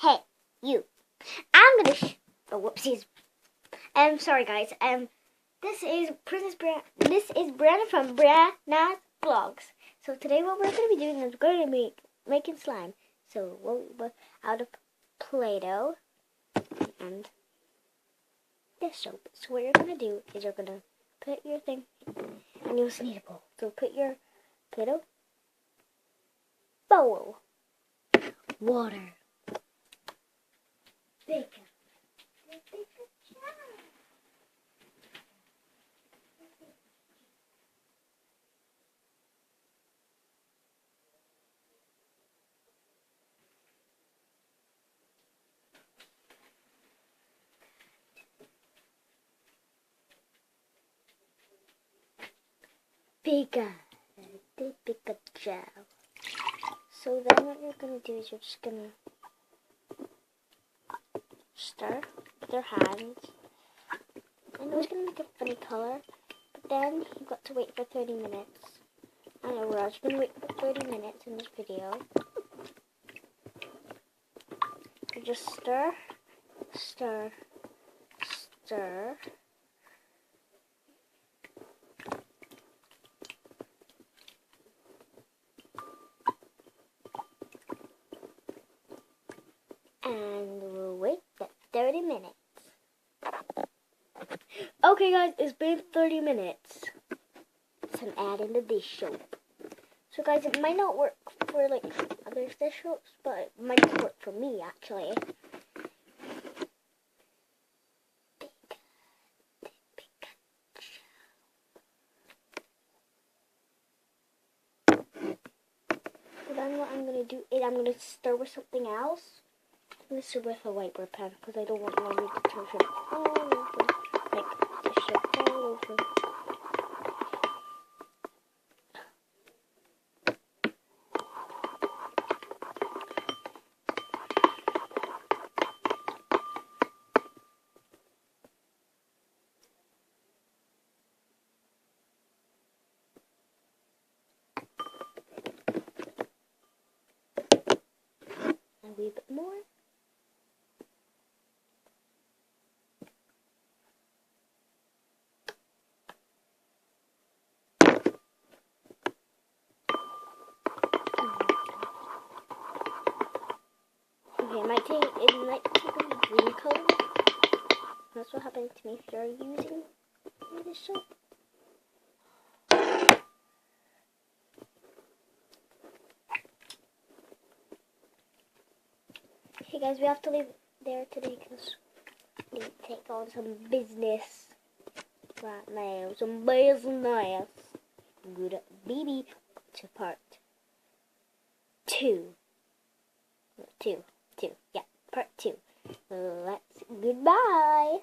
Hey, you. I'm gonna oh, whoopsies. Sorry guys. This is Brianna from Brianna's Vlogs. So today what we're gonna be doing is we're gonna be making slime. So we'll out of Play-Doh and this soap. So what you're gonna do is you're gonna put your thing and you'll need a bowl. So put your Play-Doh bowl, water, bacon. Bigger gel. So then what you're gonna do is you're just gonna stir with your hands. I know it's gonna make a funny color, but then you've got to wait for 30 minutes. I know we're just gonna wait for 30 minutes in this video. You just stir, stir, stir. And we'll wait for 30 minutes. Okay guys, it's been 30 minutes. So I'm adding the dish soap. So guys, it might not work for like other dish soaps, but it might just work for me actually. So then what I'm going to do is I'm going to stir with something else. I'm going to stir with a whiteboard pen because I don't want my detergent all over, like dish soap all over. A wee bit more. Okay, it might take a green color. That's what happens to me if you're using this soap. Hey guys, we have to leave there today because we need to take on some business right now. Some business. Good baby. To part 2. Yeah, part 2. Goodbye.